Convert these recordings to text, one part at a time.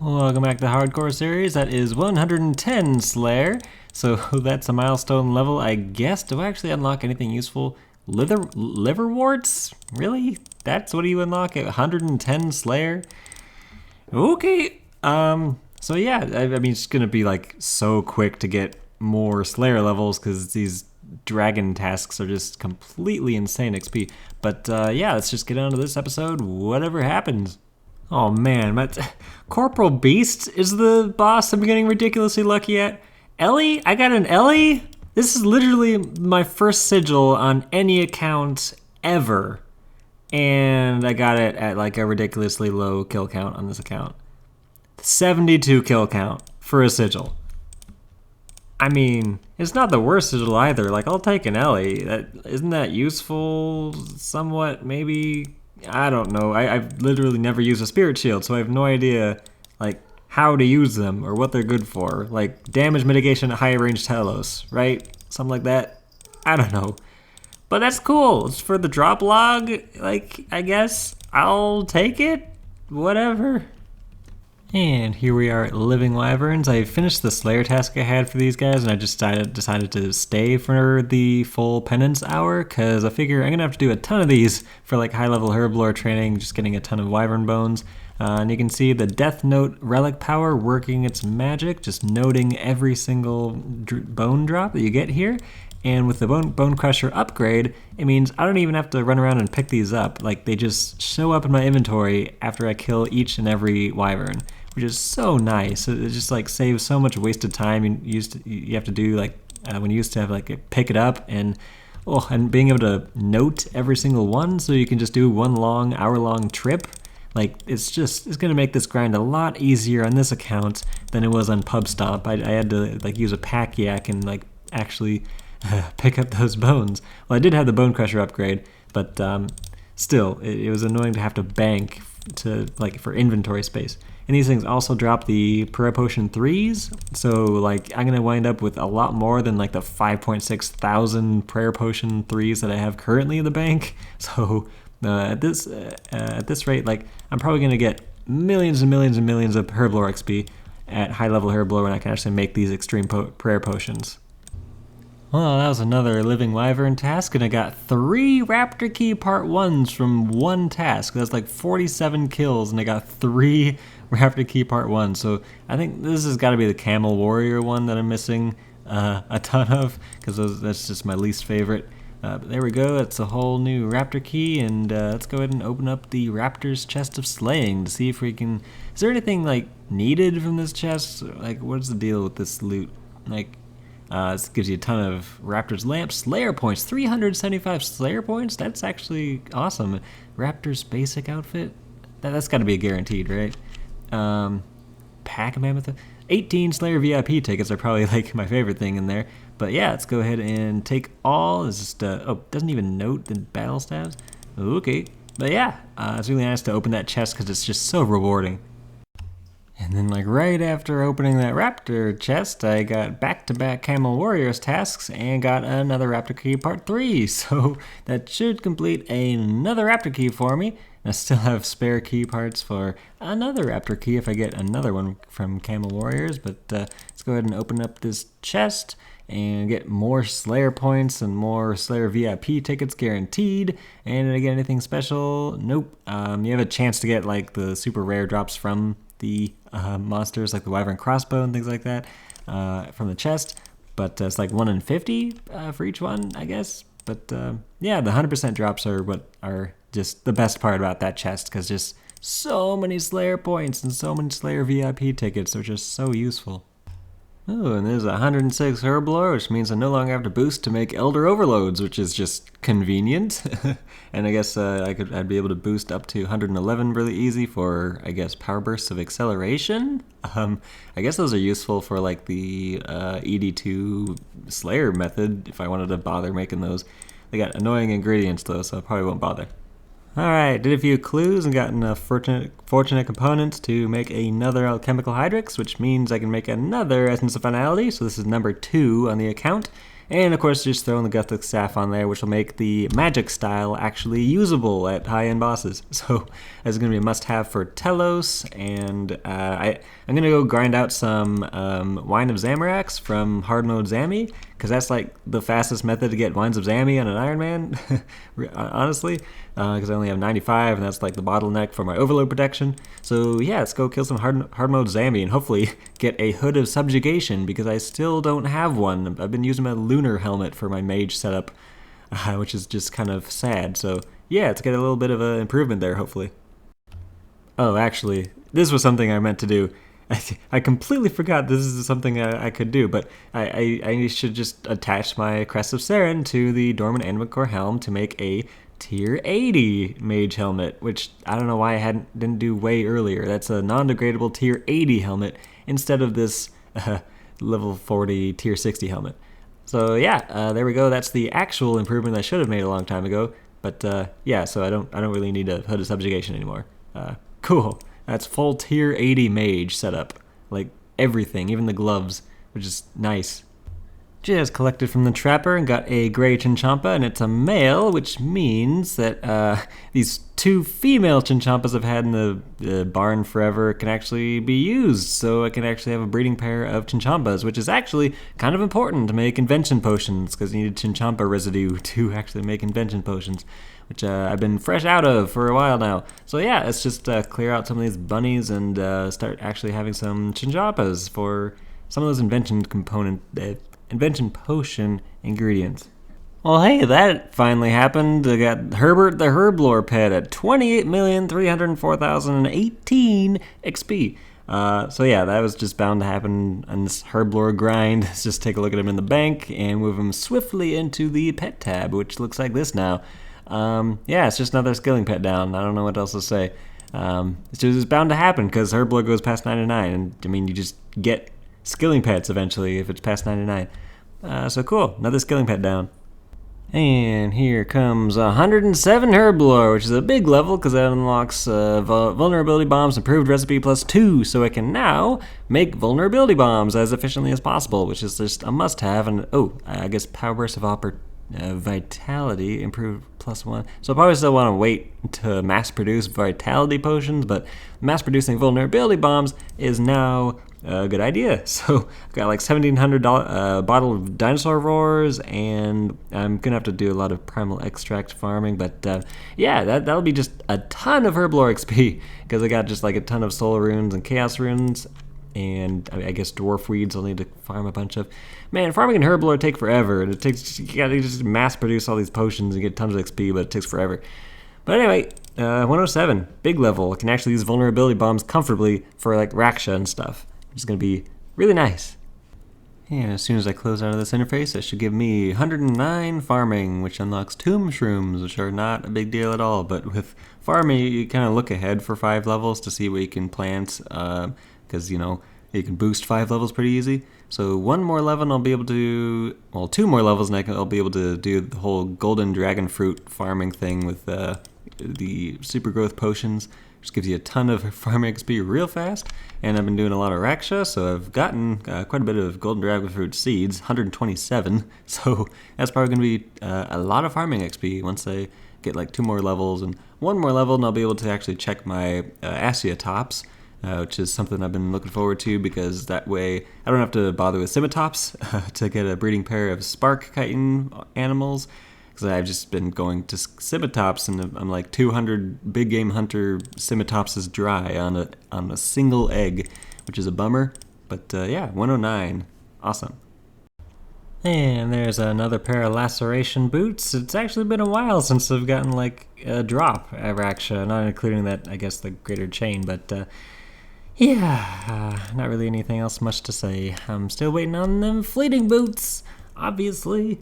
Welcome back to the Hardcore Series. That is 110 Slayer. So that's a milestone level, I guess. Do I actually unlock anything useful? Liverworts? Really? That's what you unlock at 110 Slayer? Okay. So yeah, I mean, it's gonna be like so quick to get more Slayer levels because these dragon tasks are just completely insane XP. But yeah, let's just get on to this episode. Whatever happens. Oh man, Corporal Beast is the boss I'm getting ridiculously lucky at. Ellie? I got an Ellie? This is literally my first sigil on any account ever. And I got it at like a ridiculously low kill count on this account. 72 kill count for a sigil. I mean, it's not the worst sigil either. Like, I'll take an Ellie. Isn't that useful somewhat, maybe? I don't know. I've literally never used a spirit shield, so I have no idea like how to use them or what they're good for. Like damage mitigation at high range Talos, right? Something like that. I don't know. But that's cool. It's for the drop log, like, I guess. I'll take it. Whatever. And here we are at Living Wyverns. I finished the Slayer task I had for these guys, and I just decided to stay for the full penance hour, because I figure I'm going to have to do a ton of these for like high-level herblore training, just getting a ton of wyvern bones. And you can see the Death Note relic power working its magic, just noting every single bone drop that you get here. And with the Bone Crusher upgrade, it means I don't even have to run around and pick these up. Like, they just show up in my inventory after I kill each and every wyvern, which is so nice. It just like saves so much wasted time you have to do, like when you used to have like pick it up and being able to note every single one, so you can just do one long hour-long trip. Like, it's gonna make this grind a lot easier on this account than it was on Pub Stomp. I had to like use a pack yak and like actually pick up those bones. Well, I did have the Bone Crusher upgrade, but still, it was annoying to have to bank for inventory space. And these things also drop the Prayer Potion 3s, so like I'm gonna wind up with a lot more than like the 5.6 thousand Prayer Potion 3s that I have currently in the bank. So at this rate, like I'm probably gonna get millions and millions and millions of Herblore XP at high level Herblore when I can actually make these extreme Prayer Potions. Well, that was another Living Wyvern task, and I got 3 Raptor Key Part 1s from one task. That's like 47 kills, and I got 3 Raptor Key Part 1s. So I think this has got to be the Camel Warrior one that I'm missing a ton of, because that's just my least favorite. But there we go, that's a whole new Raptor Key, and let's go ahead and open up the Raptor's Chest of Slaying to see if we can... Is there anything like needed from this chest? Like, what's the deal with this loot? Like... this gives you a ton of Raptor's Lamp Slayer points, 375 Slayer points. That's actually awesome. Raptor's basic outfit, that's got to be a guaranteed, right? Pack Mammoth, 18 Slayer VIP tickets are probably like my favorite thing in there. But yeah, let's go ahead and take all. It's just doesn't even note the battle stabs. Okay, but yeah, it's really nice to open that chest because it's just so rewarding. And then like right after opening that Raptor chest, I got back-to-back Camel Warriors tasks and got another Raptor Key Part 3. So that should complete another Raptor Key for me. And I still have spare key parts for another Raptor Key if I get another one from Camel Warriors. But let's go ahead and open up this chest and get more Slayer points and more Slayer VIP tickets guaranteed. And did I get anything special? Nope. You have a chance to get like the super rare drops from the monsters, like the Wyvern Crossbow and things like that, from the chest, but it's like 1 in 50 for each one, I guess. But yeah, the 100% drops are what are just the best part about that chest, because just so many Slayer points and so many Slayer VIP tickets are just so useful. Oh, and there's 106 Herblore, which means I no longer have to boost to make Elder Overloads, which is just convenient. And I guess I'd be able to boost up to 111 really easy for, I guess, Power Bursts of Acceleration. I guess those are useful for like the ED2 Slayer method if I wanted to bother making those. They got annoying ingredients though, so I probably won't bother. Alright, did a few clues and got enough fortunate components to make another Alchemical Hydrix, which means I can make another Essence of Finality, so this is number 2 on the account. And of course, just throwing the Guthix Staff on there, which will make the magic style actually usable at high-end bosses. So that's going to be a must-have for Telos, and I'm going to go grind out some Wine of Zamorax from hard mode Zammy, because that's like the fastest method to get Wines of Zammy on an Iron Man, honestly, because I only have 95, and that's like the bottleneck for my overload protection. So yeah, let's go kill some hard mode Zammy, and hopefully get a Hood of Subjugation, because I still don't have one. I've been using my Lunar Helmet for my mage setup, which is just kind of sad. So yeah, let's get a little bit of an improvement there, hopefully. Oh, actually, this was something I meant to do. I completely forgot this is something I could do, but I should just attach my Crest of Saren to the Dormant Animacore helm to make a tier 80 mage helmet, which I don't know why I didn't do way earlier. That's a non-degradable tier 80 helmet instead of this level 40 tier 60 helmet. So yeah, there we go. That's the actual improvement I should have made a long time ago. But yeah, so I don't really need a Hood of Subjugation anymore. Cool. That's full tier 80 mage setup. Like everything, even the gloves, which is nice. Just collected from the trapper and got a gray Chinchampa, and it's a male, which means that these two female Chinchampas I've had in the barn forever can actually be used. So I can actually have a breeding pair of Chinchampas, which is actually kind of important to make invention potions, because you need Chinchampa residue to actually make invention potions, which I've been fresh out of for a while now. So yeah, let's just clear out some of these bunnies and start actually having some Chinchampas for some of those invention potion ingredients. Well, hey, that finally happened. I got Herbert the Herblore pet at 28,304,018 XP. So yeah, that was just bound to happen on this Herblore grind. Let's just take a look at him in the bank and move him swiftly into the pet tab, which looks like this now. Yeah, it's just another skilling pet down. I don't know what else to say. It's bound to happen because Herblore goes past 99, and I mean, you just get skilling pets eventually if it's past 99. So cool, another skilling pet down. And here comes 107 Herblore, which is a big level because that unlocks vulnerability bombs improved recipe +2, so I can now make vulnerability bombs as efficiently as possible, which is just a must-have. And oh, I guess power burst of vitality improved +1. So I probably still want to wait to mass produce vitality potions, but mass producing vulnerability bombs is now a good idea. So I've got like 1,700 bottle of dinosaur roars, and I'm gonna have to do a lot of primal extract farming, but yeah, that'll be just a ton of Herblore XP because I got just like a ton of soul runes and chaos runes, and I guess dwarf weeds I'll need to farm a bunch of. Man, farming in Herblore take forever, and you gotta just mass produce all these potions and get tons of XP, but it takes forever. But anyway, 107, big level. I can actually use vulnerability bombs comfortably for like Raksha and stuff, which is gonna be really nice. And as soon as I close out of this interface, it should give me 109 farming, which unlocks tomb shrooms, which are not a big deal at all. But with farming, you kind of look ahead for 5 levels to see what you can plant, because you know you can boost 5 levels pretty easy. So 1 more level and I'll be able to, well, 2 more levels and I'll be able to do the whole golden dragon fruit farming thing with the super growth potions, which gives you a ton of farming XP real fast. And I've been doing a lot of Raksha, so I've gotten quite a bit of golden dragon fruit seeds, 127. So that's probably going to be a lot of farming XP once I get like 2 more levels and 1 more level, and I'll be able to actually check my Assia tops. Which is something I've been looking forward to, because that way I don't have to bother with Scimitops to get a breeding pair of Spark Chitin animals, because I've just been going to Scimitops and I'm like 200 big game hunter Scimitopses dry on a single egg, which is a bummer. But yeah, 109, awesome. And there's another pair of laceration boots. It's actually been a while since I've gotten like a drop at Raksha, not including that, I guess, the greater chain, but yeah, not really anything else much to say. I'm still waiting on them fleeting boots, obviously.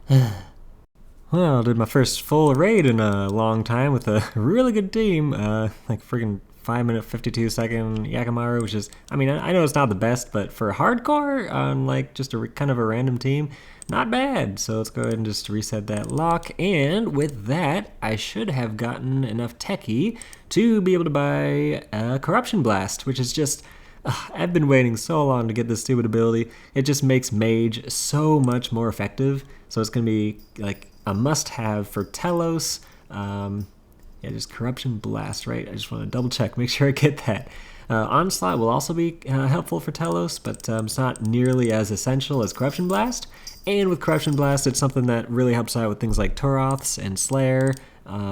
Well, I did my first full raid in a long time with a really good team, like friggin' 5-minute 52-second Yakamaru, which is, I mean, I know it's not the best, but for hardcore on like just a kind of a random team, not bad. So let's go ahead and just reset that lock, and with that, I should have gotten enough techie to be able to buy a Corruption Blast, which is just I've been waiting so long to get this stupid ability. It just makes Mage so much more effective. So it's going to be like a must-have for Telos. Yeah, just Corruption Blast, right? I just want to double check, make sure I get that. Onslaught will also be helpful for Telos, but it's not nearly as essential as Corruption Blast. And with Corruption Blast, it's something that really helps out with things like Toroths and Slayer.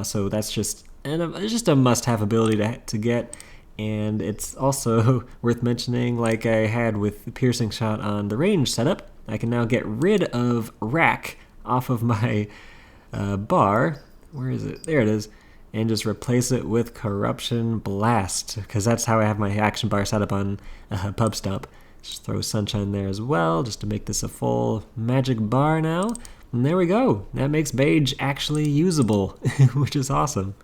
So that's just a must-have ability to get. And it's also worth mentioning, like I had with Piercing Shot on the range setup, I can now get rid of Rack off of my bar. Where is it? There it is. And just replace it with Corruption Blast, because that's how I have my action bar set up on Pub Stomp. Just throw Sunshine there as well, just to make this a full magic bar now. And there we go. That makes Mage actually usable, which is awesome.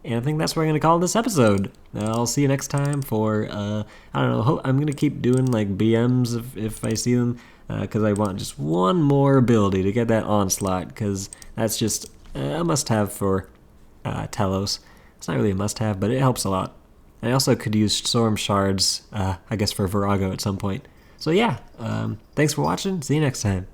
And I think that's what I'm going to call this episode. I'll see you next time for, I don't know, I'm going to keep doing like BMs if I see them, because I want just one more ability to get that Onslaught, because that's just a must-have for Telos. It's not really a must-have, but it helps a lot. I also could use Storm Shards, I guess for Virago at some point. So yeah, thanks for watching. See you next time.